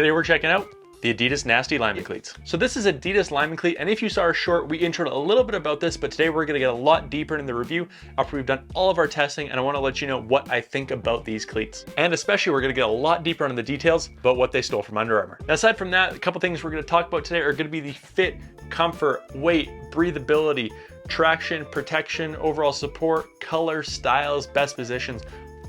Today we're checking out the Adidas Nasty Lineman Cleats. So this is Adidas Lineman Cleat, and if you saw our short, we introed a little bit about this, but today we're gonna get a lot deeper in the review after we've done all of our testing, and I wanna let you know what I think about these cleats. And especially, we're gonna get a lot deeper into the details about what they stole from Under Armour. Now, aside from that, a couple things we're gonna talk about today are gonna be the fit, comfort, weight, breathability, traction, protection, overall support, color, styles, best positions.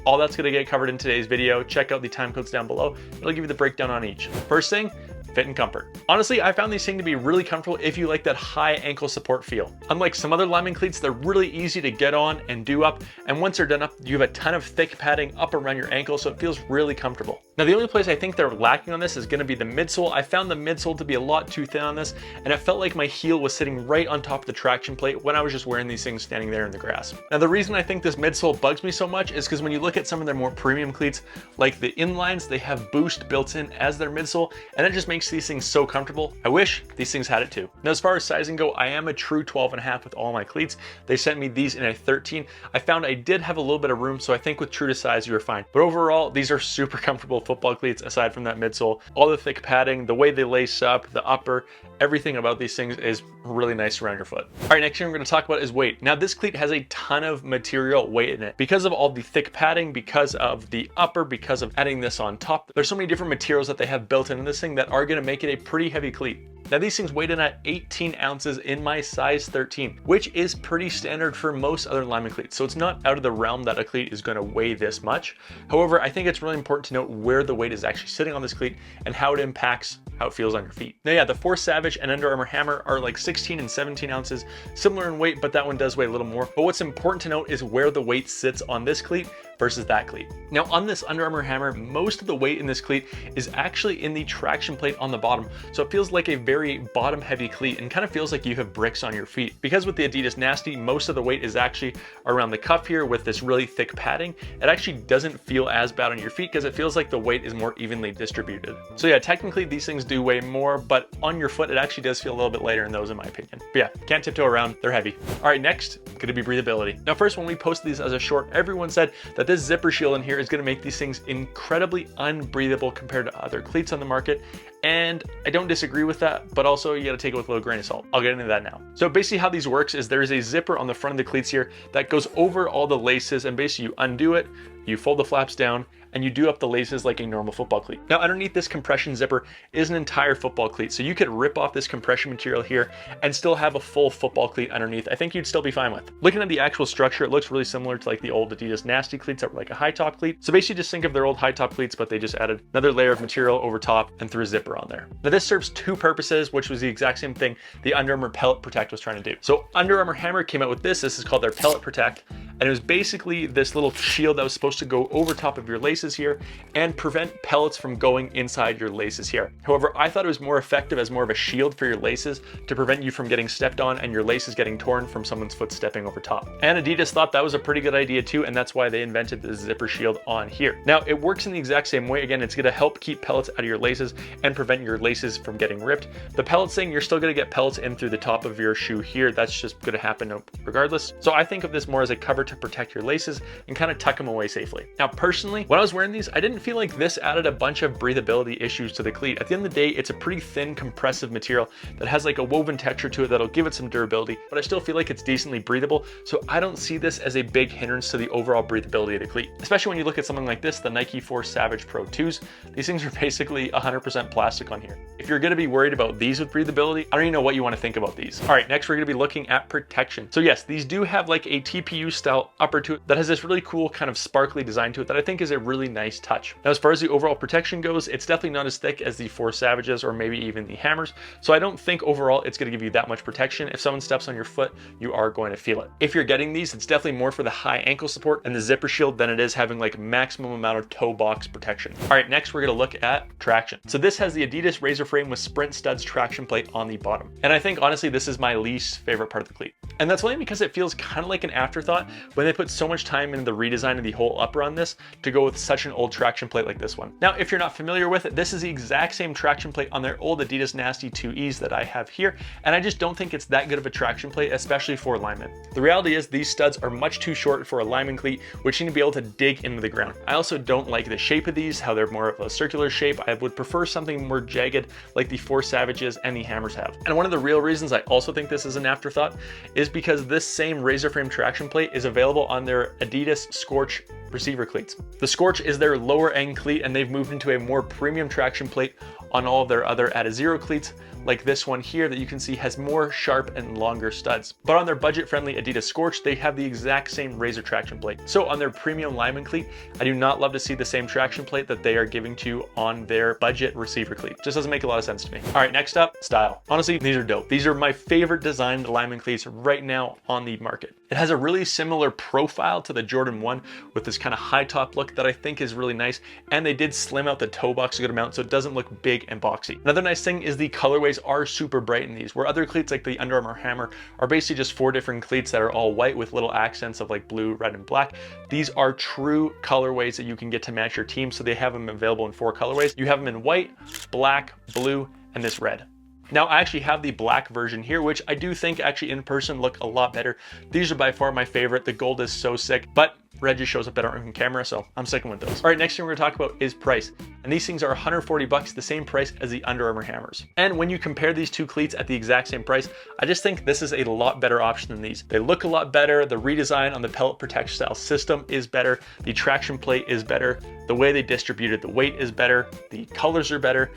All that's gonna get covered in today's video. Check out the time codes down below. It'll give you the breakdown on each. First thing, fit and comfort. Honestly, I found these things to be really comfortable if you like that high ankle support feel. Unlike some other lineman cleats, they're really easy to get on and do up, and once they're done up, you have a ton of thick padding up around your ankle, so it feels really comfortable. Now, the only place I think they're lacking on this is gonna be the midsole. I found the midsole to be a lot too thin on this, and it felt like my heel was sitting right on top of the traction plate when I was just wearing these things standing there in the grass. Now, the reason I think this midsole bugs me so much is because when you look at some of their more premium cleats, like the inlines, they have Boost built in as their midsole, and it just makes these things so comfortable. I wish these things had it too. Now, as far as sizing go, I am a true 12.5 with all my cleats. They sent me these in a 13. I found I did have a little bit of room, so I think with true to size, you were fine. But overall, these are super comfortable football cleats aside from that midsole. All the thick padding, the way they lace up, the upper, everything about these things is really nice around your foot. All right, next thing we're gonna talk about is weight. Now, this cleat has a ton of material weight in it. Because of all the thick padding, because of the upper, because of adding this on top, there's so many different materials that they have built into this thing that are gonna make it a pretty heavy cleat. Now, these things weighed in at 18 ounces in my size 13, which is pretty standard for most other lineman cleats. So it's not out of the realm that a cleat is gonna weigh this much. However, I think it's really important to note where the weight is actually sitting on this cleat and how it impacts how it feels on your feet. Now, yeah, the Force Savage and Under Armour Hammer are like 16 and 17 ounces, similar in weight, but that one does weigh a little more. But what's important to note is where the weight sits on this cleat versus that cleat. Now, on this Under Armour Hammer, most of the weight in this cleat is actually in the traction plate on the bottom. So it feels like a very bottom heavy cleat and kind of feels like you have bricks on your feet. Because with the Adidas Nasty, most of the weight is actually around the cuff here with this really thick padding. It actually doesn't feel as bad on your feet because it feels like the weight is more evenly distributed. So yeah, technically these things do weigh more, but on your foot, it actually does feel a little bit lighter in those, in my opinion. But yeah, can't tiptoe around, they're heavy. All right, next, gonna be breathability. Now, first, when we posted these as a short, everyone said that this zipper shield in here is gonna make these things incredibly unbreathable compared to other cleats on the market. And I don't disagree with that, but also you gotta take it with a little grain of salt. I'll get into that now. So basically how these works is there's a zipper on the front of the cleats here that goes over all the laces, and basically you undo it, you fold the flaps down, and you do up the laces like a normal football cleat. Now, underneath this compression zipper is an entire football cleat. So you could rip off this compression material here and still have a full football cleat underneath. I think you'd still be fine with. Looking at the actual structure, it looks really similar to like the old Adidas Nasty cleats that were like a high top cleat. So basically just think of their old high top cleats, but they just added another layer of material over top and threw a zipper on there. Now, this serves two purposes, which was the exact same thing the Under Armour Pellet Protect was trying to do. So Under Armour Hammer came out with this. This is called their Pellet Protect. And it was basically this little shield that was supposed to go over top of your laces here and prevent pellets from going inside your laces here. However, I thought it was more effective as more of a shield for your laces to prevent you from getting stepped on and your laces getting torn from someone's foot stepping over top. And Adidas thought that was a pretty good idea too, and that's why they invented the zipper shield on here. Now, it works in the exact same way. Again, it's gonna help keep pellets out of your laces and prevent your laces from getting ripped. The pellets thing, you're still gonna get pellets in through the top of your shoe here. That's just gonna happen regardless. So I think of this more as a cover to protect your laces and kind of tuck them away safely. Now, personally, when I was wearing these, I didn't feel like this added a bunch of breathability issues to the cleat. At the end of the day, it's a pretty thin compressive material that has like a woven texture to it that'll give it some durability, but I still feel like it's decently breathable. So I don't see this as a big hindrance to the overall breathability of the cleat, especially when you look at something like this, the Nike Force Savage Pro 2s. These things are basically 100% plastic on here. If you're gonna be worried about these with breathability, I don't even know what you wanna think about these. All right, next we're gonna be looking at protection. So yes, these do have like a TPU style upper to it that has this really cool kind of sparkly design to it that I think is a really nice touch. Now, as far as the overall protection goes, it's definitely not as thick as the Force Savages or maybe even the Hammers. So I don't think overall it's gonna give you that much protection. If someone steps on your foot, you are going to feel it. If you're getting these, it's definitely more for the high ankle support and the zipper shield than it is having like maximum amount of toe box protection. All right, next we're gonna look at traction. So this has the Adidas Razor Frame with Sprint Studs traction plate on the bottom. And I think honestly, this is my least favorite part of the cleat. And that's only because it feels kind of like an afterthought when they put so much time into the redesign of the whole upper on this to go with such an old traction plate like this one. Now, if you're not familiar with it, this is the exact same traction plate on their old Adidas Nasty 2Es that I have here, and I just don't think it's that good of a traction plate, especially for linemen. The reality is these studs are much too short for a lineman cleat, which need to be able to dig into the ground. I also don't like the shape of these, how they're more of a circular shape. I would prefer something more jagged like the Four Savages and the Hammers have. And one of the real reasons I also think this is an afterthought is because this same razor frame traction plate is available on their Adidas Scorch receiver cleats. The Scorch is their lower end cleat, and they've moved into a more premium traction plate on all of their other Adizero cleats, like this one here that you can see has more sharp and longer studs. But on their budget-friendly Adidas Scorch, they have the exact same razor traction plate. So on their premium lineman cleat, I do not love to see the same traction plate that they are giving to you on their budget receiver cleat. Just doesn't make a lot of sense to me. All right, next up, style. Honestly, these are dope. These are my favorite designed lineman cleats right now on the market. It has a really similar profile to the Jordan 1 with this kind of high top look that I think is really nice, and they did slim out the toe box a good amount so it doesn't look big and boxy. Another nice thing is the colorways are super bright in these, where other cleats like the Under Armour Hammer are basically just 4 different cleats that are all white with little accents of like blue, red, and black. These are true colorways that you can get to match your team, so they have them available in 4 colorways. You have them in white, black, blue, and this red. Now, I actually have the black version here, which I do think actually in person look a lot better. These are by far my favorite. The gold is so sick, but red just shows up better on camera, so I'm sticking with those. All right, next thing we're gonna talk about is price. And these things are 140 bucks, the same price as the Under Armour Hammers. And when you compare these two cleats at the exact same price, I just think this is a lot better option than these. They look a lot better. The redesign on the pellet protection style system is better. The traction plate is better. The way they distributed the weight is better. The colors are better.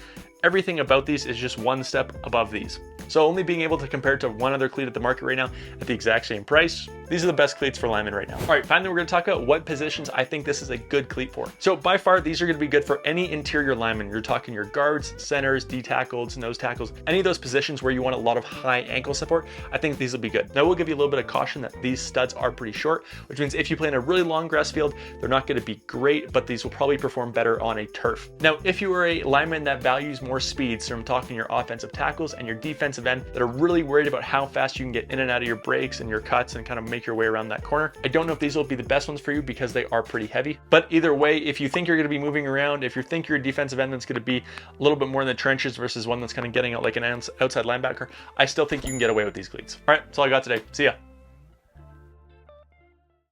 Everything about these is just one step above these. So only being able to compare it to one other cleat at the market right now at the exact same price, these are the best cleats for linemen right now. All right, finally, we're gonna talk about what positions I think this is a good cleat for. So by far, these are gonna be good for any interior lineman. You're talking your guards, centers, D tackles, nose tackles, any of those positions where you want a lot of high ankle support, I think these will be good. Now, we'll give you a little bit of caution that these studs are pretty short, which means if you play in a really long grass field, they're not gonna be great, but these will probably perform better on a turf. Now, if you are a lineman that values more speed, so I'm talking your offensive tackles and your defensive end that are really worried about how fast you can get in and out of your breaks and your cuts and kind of make your way around that corner, I don't know if these will be the best ones for you because they are pretty heavy. But either way, if you think you're going to be moving around, if you think you're a defensive end that's going to be a little bit more in the trenches versus one that's kind of getting out like an outside linebacker, I still think you can get away with these cleats. All right, that's all I got today. See ya.